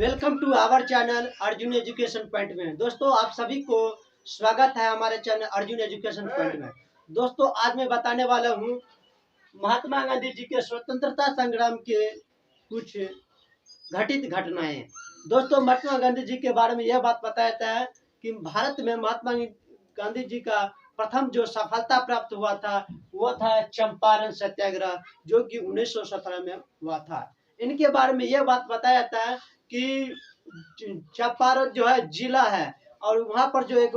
Welcome to our channel Arjun education point में। दोस्तों आप सभी को स्वागत है हमारे चैनल अर्जुन एजुकेशन पॉइंट में। दोस्तों आज मैं बताने वाला हूँ महात्मा गांधी जी के स्वतंत्रता संग्राम के कुछ घटित घटनाएं। दोस्तों महात्मा गांधी जी के बारे में यह बात बताया जाता है कि भारत में महात्मा गांधी जी का प्रथम जो सफलता प्राप्त हुआ था वो था चंपारण सत्याग्रह, जो कि 1917 में हुआ था। इनके बारे में यह बात बताया जाता है कि चंपारण जो है जिला है और वहां पर जो एक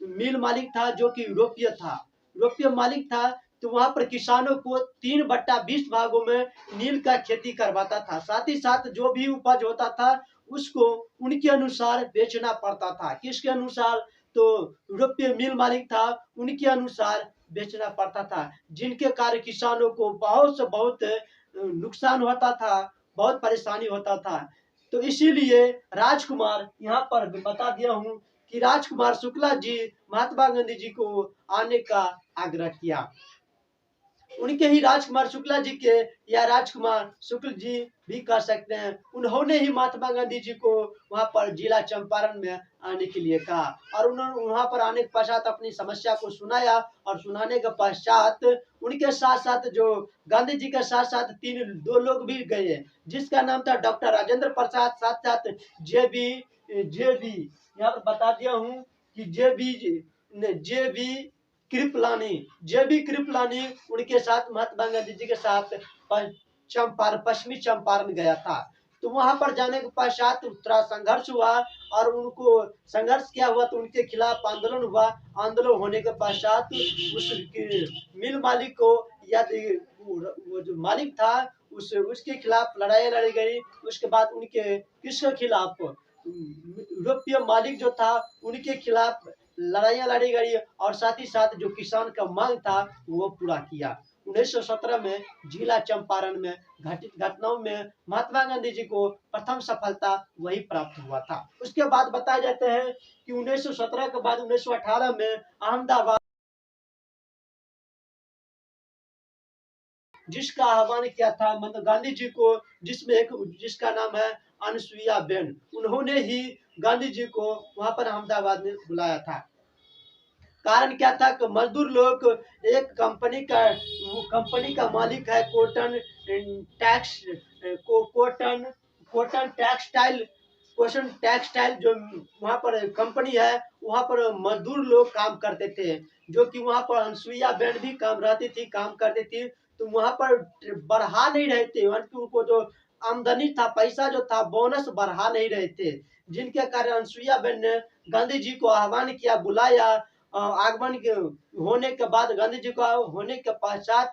मिल मालिक था जो कि यूरोपीय मालिक था, तो वहां पर किसानों को 3/20 भागों में नील का खेती करवाता था। साथ ही साथ जो भी उपज होता था उसको उनके अनुसार बेचना पड़ता था। किसके अनुसार? तो यूरोपीय मिल मालिक था उनके अनुसार बेचना पड़ता था, जिनके कारण किसानों को बहुत से बहुत नुकसान होता था, बहुत परेशानी होता था। तो इसीलिए राजकुमार, यहाँ पर बता दिया हूँ कि राजकुमार शुक्ला जी महात्मा गांधी जी को आने का आग्रह किया। उनके ही राजकुमार शुक्ला जी के या राजकुमार शुक्ल जी भी कह सकते हैं, उन्होंने ही महात्मा गांधी जी को वहां पर जिला चंपारण में आने के लिए कहा और उन्होंने वहां पर आने के पश्चात अपनी समस्या को सुनाया और सुनाने के पश्चात उनके साथ साथ जो गांधी जी के साथ साथ दो लोग भी गए, जिसका नाम था डॉक्टर राजेंद्र प्रसाद, साथ साथ जे बी यहाँ पर बता दिया हूँ कि जे बी कृपलानी उनके साथ महात्मा गांधी जी के साथ पश्चिमी चंपारण गया था। तो वहां पर जाने के पश्चात थोड़ा संघर्ष हुआ और उनको संघर्ष क्या हुआ तो उनके खिलाफ आंदोलन हुआ। आंदोलन होने के पश्चात उस मिल मालिक को या वो जो मालिक था उसके खिलाफ लड़ाई लड़ी गई। उसके बाद उनके किसके खिलाफ? यूरोपीय मालिक जो था उनके खिलाफ लड़ाइयाँ लड़ी गई और साथ ही साथ जो किसान का मांग था वो पूरा किया। 1917 में जिला चंपारण में घटित घटनाओं में महात्मा गांधी जी को प्रथम सफलता वही प्राप्त हुआ था। उसके बाद बताया जाता है कि 1917 के बाद 1918 में अहमदाबाद जिसका आह्वान किया था मतलब गांधी जी को, जिसका नाम है अनुसुईया बेन, उन्होंने ही गांधी जी को वहां पर अहमदाबाद में बुलाया था। कारण क्या था कि मजदूर लोग एक कंपनी का मालिक है कोटन टेक्सटाइल जो वहाँ पर कंपनी है, वहाँ पर मजदूर लोग काम करते थे, जो कि वहाँ पर अनुसुईया बेन भी काम करती थी। तो वहाँ पर बढ़ा नहीं रहे थे, उनको जो आमदनी था, पैसा जो था, बोनस बढ़ा नहीं रहे थे, जिनके कारण अनुसुईया बेन ने गांधी जी को आह्वान किया, बुलाया। आगमन के होने के बाद गांधी जी का होने के पश्चात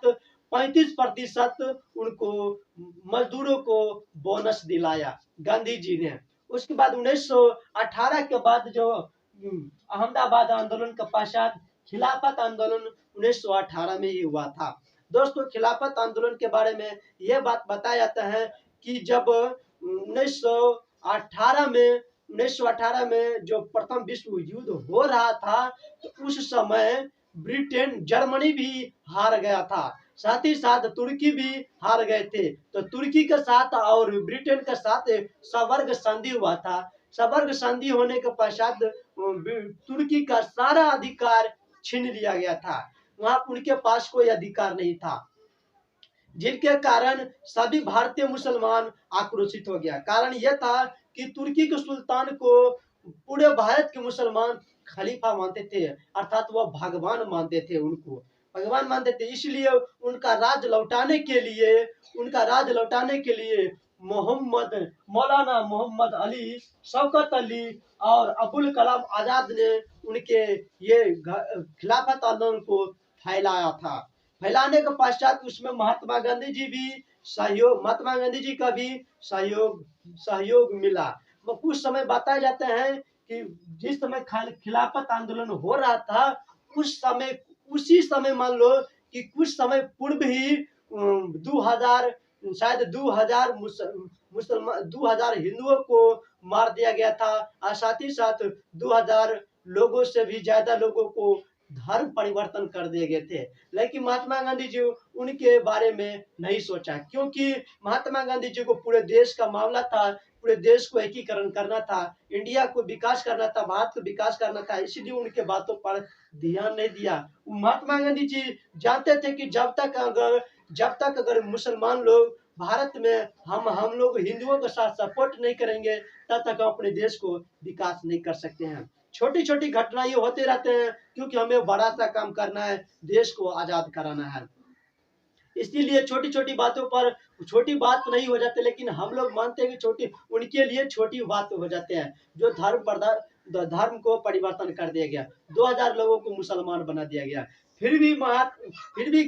35% उनको मजदूरों को बोनस दिलाया गांधी जी ने। उसके बाद 1918 के बाद जो अहमदाबाद आंदोलन के पश्चात खिलाफत आंदोलन 1918 में ही हुआ था। दोस्तों खिलाफत आंदोलन के बारे में यह बात बताया जाता है कि जब 1918 में जो प्रथम विश्व युद्ध हो रहा था, तो उस समय ब्रिटेन जर्मनी भी हार गया था, साथ ही साथ तुर्की भी हार गए थे। तो तुर्की के साथ और ब्रिटेन के साथ सवर्ग संधि हुआ था। सवर्ग संधि होने के पश्चात तुर्की का सारा अधिकार छीन लिया गया था, वहां उनके पास कोई अधिकार नहीं था, जिनके कारण सभी भारतीय मुसलमान आक्रोशित हो गया। कारण यह था कि तुर्की के सुल्तान को पूरे भारत के मुसलमान खलीफा मानते थे, अर्थात वह भगवान मानते थे, उनको भगवान मानते थे। इसलिए उनका राज लौटाने के लिए मौलाना मोहम्मद अली, शौकत अली और अबुल कलाम आजाद ने उनके ये खिलाफत आंदोलन को फैलाने के पश्चात उसमें महात्मा गांधी जी का भी सहयोग मिला। कुछ समय बताया जाता है कि जिस समय खिलाफत आंदोलन हो रहा था, उसी समय मान लो कि कुछ समय पूर्व ही 2000 शायद 2000 हिंदुओं को मार दिया गया था और साथ ही साथ 2000 लोगों से भी ज्यादा लोगों को धर्म परिवर्तन कर दिए गए थे, लेकिन महात्मा गांधी जी उनके बारे में नहीं सोचा, क्योंकि महात्मा गांधी जी को पूरे देश का मामला था, पूरे देश को एकीकरण करना था, इंडिया को विकास करना था, भारत को विकास करना था, इसीलिए उनके बातों पर ध्यान नहीं दिया। महात्मा गांधी जी जानते थे कि जब तक अगर मुसलमान लोग भारत में हम लोग हिंदुओं के साथ सपोर्ट नहीं करेंगे, तब तक हम अपने देश को विकास नहीं कर सकते हैं। छोटी छोटी घटना ये होते रहते हैं, क्योंकि हमें बड़ा सा काम करना है, देश को आजाद कराना है। इसीलिए छोटी छोटी बातों पर छोटी बात नहीं हो जाते, लेकिन हम लोग मानते हैं कि छोटी उनके लिए छोटी बात हो जाते हैं। जो धर्म को परिवर्तन कर दिया गया, 2000 लोगों को मुसलमान बना दिया गया। फिर भी फिर भी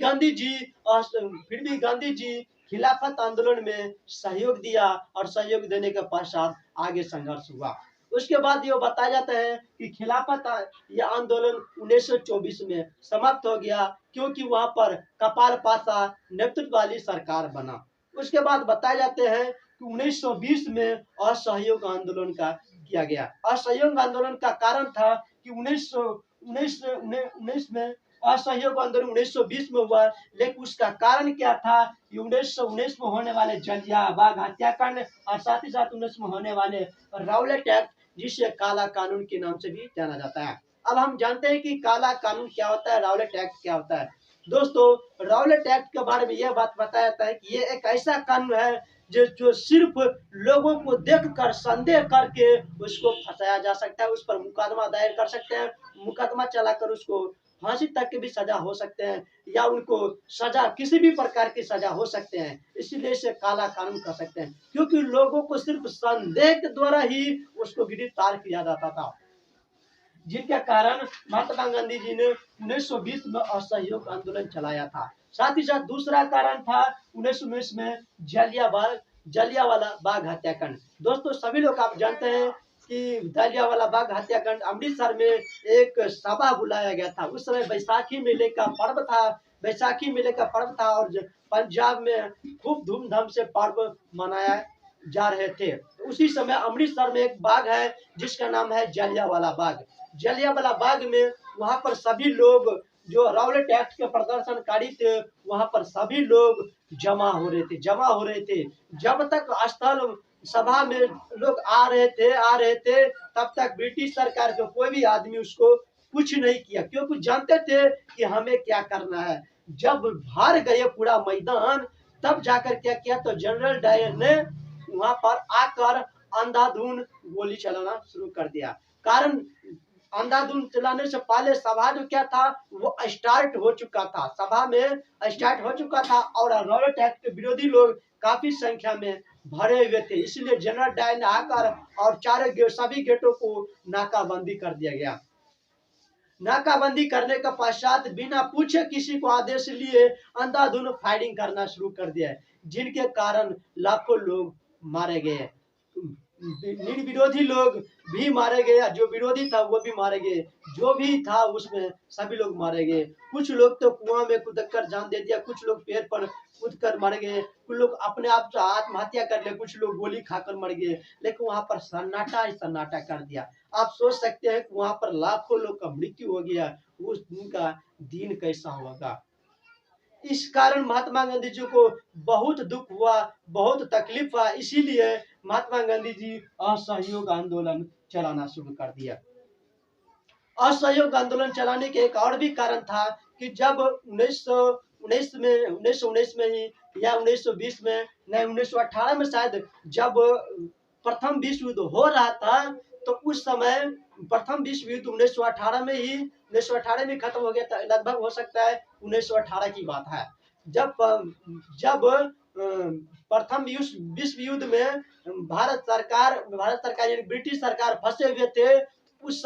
गांधी जी खिलाफत आंदोलन में सहयोग दिया, और सहयोग देने के पश्चात आगे संघर्ष हुआ। उसके बाद ये बताया जाता है कि खिलाफत यह आंदोलन 1924 में समाप्त हो गया, क्योंकि वहां पर कपाल पाशा नेतृत्व वाली सरकार बना। उसके बाद बताए जाते हैं कि 1920 में असहयोग आंदोलन का किया गया। असहयोग आंदोलन का कारण था कि 1919 में असहयोग आंदोलन 1920 में हुआ, लेकिन उसका कारण क्या था कि 1919 में होने वाले जलियांवाला बाग हत्याकांड, और साथ ही साथ 19 में होने वाले राउलेट एक्ट, जिसे काला कानून के नाम से भी जाना जाता है। अब हम जानते हैं कि काला कानून क्या होता है, राउलेट एक्ट क्या होता है। दोस्तों, राउलेट एक्ट के बारे में यह बात बताया जाता है कि ये एक ऐसा कानून है जो सिर्फ लोगों को देखकर संदेह करके उसको फंसाया जा सकता है, उस पर मुकदमा दायर कर सकते हैं, मुकदमा चलाकर उसको फांसी तक की भी सजा हो सकते हैं, या उनको सजा किसी भी प्रकार की सजा हो सकते हैं। इसीलिए इसे काला कानून कह सकते हैं, क्योंकि लोगों को सिर्फ संदेह के द्वारा ही उसको गिरफ्तार किया जाता था, जिनके कारण महात्मा गांधी जी ने 1920 में असहयोग आंदोलन चलाया था। साथ ही साथ दूसरा कारण था 1919 में जलियांवाला बाग हत्याकांड। दोस्तों, सभी लोग आप जानते हैं कि जलियांवाला बाग हत्याकांड अमृतसर में एक सभा बुलाया गया था। उस समय बैसाखी मेले का पर्व था, और पंजाब में खूब धूमधाम से पर्व मनाया जा रहे थे। उसी समय अमृतसर में एक बाग है जिसका नाम है जलियांवाला बाग। जलियांवाला बाग में वहां पर सभी लोग जो राउलेट एक्ट के प्रदर्शनकारी थे, वहां पर सभी लोग जमा हो रहे थे। जब तक स्थल सभा में लोग आ रहे थे, तब तक ब्रिटिश सरकार के कोई भी आदमी उसको कुछ नहीं किया, क्योंकि जानते थे कि हमें क्या करना है। जब भर गए पूरा मैदान, तब जाकर क्या किया, तो जनरल डायर ने वहां पर आकर अंधाधुंध गोली चलाना शुरू कर दिया। कारण अंधाधुंध चलाने से पहले सभा जो क्या था, वो स्टार्ट हो चुका था, सभा में स्टार्ट हो चुका था, और राउलेट एक्ट के विरोधी लोग काफी संख्या में भरे हुए थे। इसलिए जनरल डायर ने आकर और सभी गेटों को नाकाबंदी कर दिया गया। नाकाबंदी करने का पश्चात बिना पूछे किसी को आदेश लिए अंधाधुंध फायरिंग करना शुरू कर दिया, जिनके कारण लाखों लोग मारे गए, निर्विरोधी लोग भी मारे गए, जो विरोधी था वो भी मारे गए, जो भी था उसमें सभी लोग मारे गए। कुछ लोग तो कुआं में कूदकर जान दे दिया, कुछ लोग पेड़ पर कूदकर मर गए, कुछ लोग अपने आप से आत्महत्या कर ले, कुछ लोग गोली खाकर मर गए, लेकिन वहां पर सन्नाटा कर दिया। आप सोच सकते हैं कि वहां पर लाखों लोग का मृत्यु हो गया, उस दिन का दिन कैसा होगा। इस कारण महात्मा गांधी जी को बहुत दुख हुआ, बहुत तकलीफ हुआ, इसीलिए महात्मा गांधी जी असहयोग आंदोलन चलाना शुरू कर दिया। असहयोग आंदोलन चलाने के एक और भी कारण था कि जब 1919 में ही, या 1920 में, नहीं 1918 में शायद, जब प्रथम विश्व युद्ध हो रहा था, तो उस समय प्रथम विश्व युद्ध 1918 में खत्म हो गया था, लगभग हो सकता है 1918 की बात है। जब जब प्रथम विश्व युद्ध में भारत सरकार यानी ब्रिटिश सरकार फंसे हुए थे, उस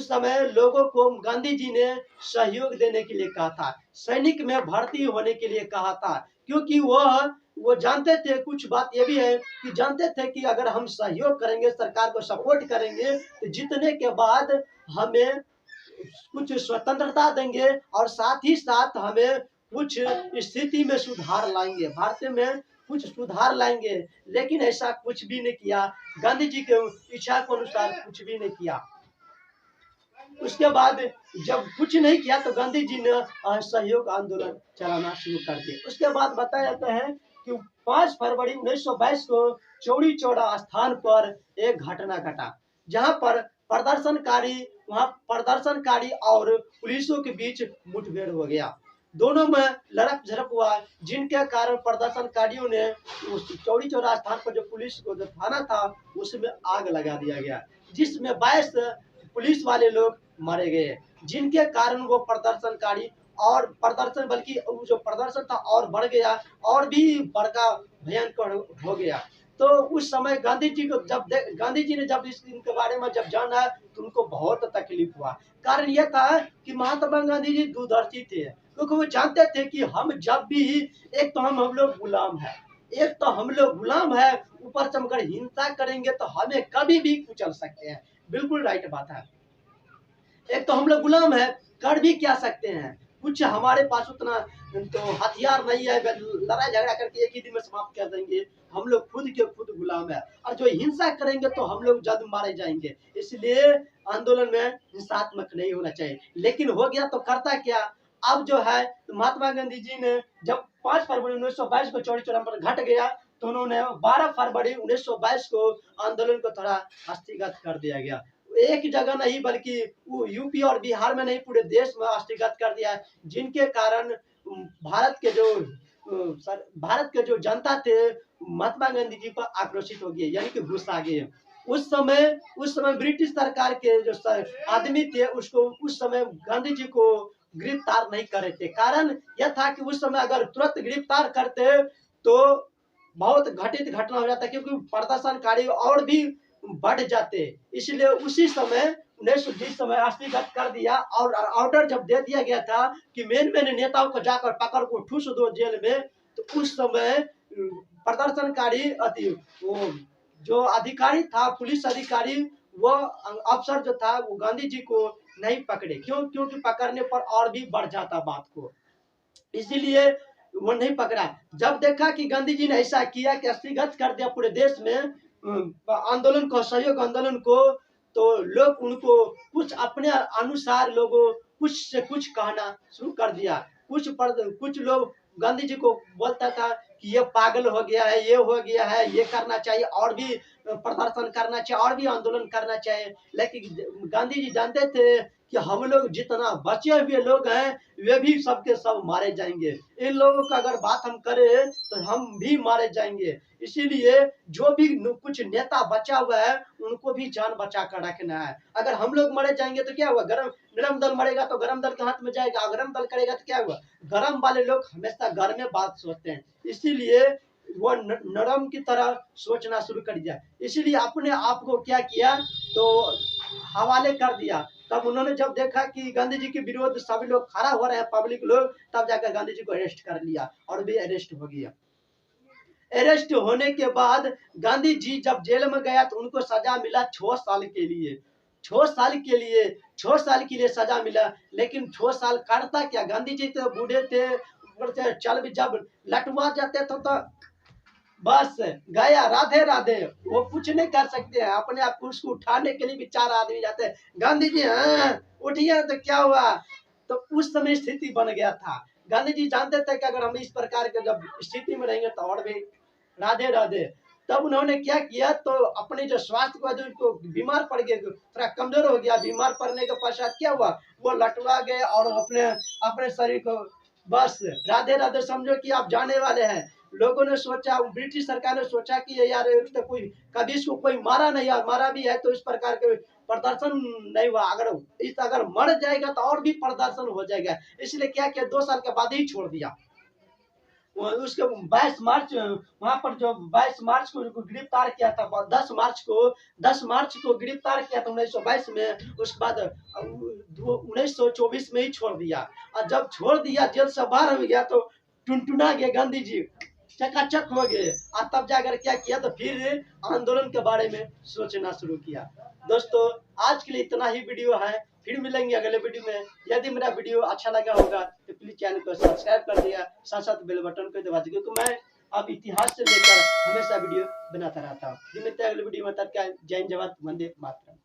समय लोगों को गांधी जी ने सहयोग देने के लिए कहा था, सैनिक में भर्ती होने के लिए कहा था, क्योंकि वो जानते थे, कुछ बात ये भी है कि जानते थे कि अगर हम सहयोग करेंगे, सरकार को सपोर्ट करेंगे, तो जीतने के बाद हमें कुछ स्वतंत्रता देंगे, और साथ ही साथ हमें कुछ स्थिति में सुधार लाएंगे, भारत में कुछ सुधार लाएंगे। लेकिन ऐसा कुछ भी नहीं किया, गांधी जी के इच्छा के अनुसार कुछ भी नहीं किया। उसके बाद जब कुछ नहीं किया तो गांधी जी ने असहयोग आंदोलन चलाना शुरू कर दिया। उसके बाद बताया जाता है कि 5 फरवरी 1922 को चौड़ी चौड़ा स्थान पर एक घटना घटा, जहां पर प्रदर्शनकारी और पुलिसों के बीच मुठभेड़ हो गया। दोनों में लड़प झड़प हुआ, जिनके कारण प्रदर्शनकारियों ने उस चौड़ी चौरा स्थान पर जो पुलिस को जो थाना था उसमें आग लगा दिया गया, जिसमें 22 पुलिस वाले लोग मारे गए, जिनके कारण वो प्रदर्शनकारी और प्रदर्शन बल्कि जो प्रदर्शन था और बढ़ गया और भी बड़का भयंकर हो गया। तो उस समय गांधी जी ने जब इनके बारे में जब जाना तो उनको बहुत तकलीफ हुआ। कारण यह था कि महात्मा गांधी जी दूरदर्शी थे, क्योंकि वो जानते थे कि हम जब भी एक तो हम लोग गुलाम है, ऊपर से हम अगर हिंसा करेंगे तो हमें कभी भी कुचल सकते हैं। बिल्कुल राइट बात है। एक तो हम लोग गुलाम है, कर भी क्या सकते हैं, कुछ हमारे पास उतना तो हथियार नहीं है, लड़ाई झगड़ा करके एक ही दिन में समाप्त कर देंगे। हम लोग खुद के खुद गुलाम है, और जो हिंसा करेंगे तो हम लोग जल्द मारे जाएंगे। इसलिए आंदोलन में हिंसात्मक नहीं होना चाहिए। लेकिन हो गया तो करता क्या, अब जो है महात्मा गांधी जी ने जब 5 फरवरी 1922 को चौड़ी चौरा पर घट गया तो उन्होंने 12 फरवरी 1922 को आंदोलन को थोड़ा हस्तगत कर दिया गया। एक जगह नहीं बल्कि वो यूपी और बिहार में नहीं पूरे देश में हस्तगत कर दिया, जिनके कारण भारत के जो जनता थे महात्मा गांधी जी पर आक्रोशित हो गए, यानी कि गुस्सा गए। उस समय ब्रिटिश सरकार के जो आदमी थे उसको उस समय गांधी जी को गिरफ्तार नहीं कर रहे थे। कारण यह था कि उस समय अगर तुरंत गिरफ्तार करते तो बहुत घटित घटना हो जाता, क्योंकि प्रदर्शनकारी और भी बढ़ जाते। इसलिए उसी समय 1920 समय हस्तगत कर दिया, और ऑर्डर जब दे दिया गया था कि मेन नेताओं को जाकर पकड़ को ठूस दो जेल में, तो उस समय प्रदर्शनकारी वो जो अधिकारी था, पुलिस अधिकारी, वो अफसर जो था वो गांधी जी को नहीं पकड़े। क्योंकि पकड़ने पर और भी बढ़ जाता बात को, इसीलिए वो नहीं पकड़ा। जब देखा कि गांधी जी ने ऐसा किया कि हस्तगत कर दिया पूरे देश में आंदोलन को, सहयोग आंदोलन को, तो लोग उनको कुछ अपने अनुसार लोगों कुछ से कुछ कहना शुरू कर दिया। कुछ लोग गांधी जी को बोलता था कि ये पागल हो गया है, ये हो गया है, ये करना चाहिए, और भी प्रदर्शन करना चाहिए, और भी आंदोलन करना चाहिए। लेकिन गांधी जी जानते थे कि हम लोग जितना बचे हुए लोग हैं वे भी सबके सब मारे जाएंगे, इन लोगों का अगर बात हम करें तो हम भी मारे जाएंगे। इसीलिए जो भी कुछ नेता बचा हुआ है उनको भी जान बचा कर रखना है। अगर हम लोग मरे जाएंगे तो क्या हुआ, गरम दल मरेगा तो गरम दल के हाथ में जाएगा, गरम दल करेगा तो क्या हुआ, गरम वाले लोग हमेशा घर में बात सोचते हैं, इसीलिए वो नरम की तरह सोचना शुरू कर दिया। इसीलिए अपने आप को क्या किया तो हवाले कर दिया। तब उन्होंने जब देखा कि गांधी जी के विरोध सभी लोग खड़ा हो रहे हैं, पब्लिक लोग, तब जाकर गांधी जी को अरेस्ट कर लिया, और भी अरेस्ट हो गया। अरेस्ट होने के बाद गांधी जी जब जेल में गया तो उनको सजा मिला 6 साल के लिए। 6 साल के लिए सजा मिला। लेकिन 6 साल करता क्या, गांधी जी तो बूढ़े थे, चल भी जब लटवा जाते थे तो बस गया, राधे राधे, वो कुछ नहीं कर सकते हैं। अपने आप को उसको उठाने के लिए भी 4 आदमी जाते हैं, गांधी जी हाँ उठिए, तो क्या हुआ। तो उस समय स्थिति बन गया था। गांधी जी जानते थे कि अगर हम इस प्रकार के जब स्थिति में रहेंगे तो और भी राधे राधे। तब उन्होंने क्या किया, तो अपने जो स्वास्थ्य को जो उनको बीमार पड़ गए, थोड़ा कमजोर हो गया, बीमार पड़ने के पश्चात क्या हुआ, वो लटवा गए और अपने शरीर को बस राधे राधे समझो कि आप जाने वाले हैं। लोगों ने सोचा, ब्रिटिश सरकार ने सोचा कि ये यार तो कोई कभी इसको कोई मारा नहीं, और मारा भी है तो इस प्रकार के प्रदर्शन नहीं हुआ, अगर मर जाएगा तो और भी प्रदर्शन हो जाएगा। इसलिए क्या किया, 2 साल के बाद ही छोड़ दिया। उसके 22 मार्च वहां पर जो 22 मार्च को गिरफ्तार किया था, 10 मार्च को गिरफ्तार किया था 1922 में। उसके बाद 1924 में ही छोड़ दिया, और जब छोड़ दिया जेल से बाहर हो गया तो टुनटुना गए गांधी जी, चकाचक हो गए। और तब जाकर क्या किया, तो फिर आंदोलन के बारे में सोचना शुरू किया। दोस्तों आज के लिए इतना ही वीडियो है, फिर मिलेंगे अगले वीडियो में। यदि मेरा वीडियो अच्छा लगा होगा तो प्लीज चैनल को सब्सक्राइब कर दिया, साथ साथ बेल बटन को दबा दीजिए, क्योंकि मैं अब इतिहास से लेकर हमेशा वीडियो बनाता रहता हूँ। मिलते हैं अगले वीडियो में, तब क्या, जय हिंद, जय भारत, वंदे मातरम।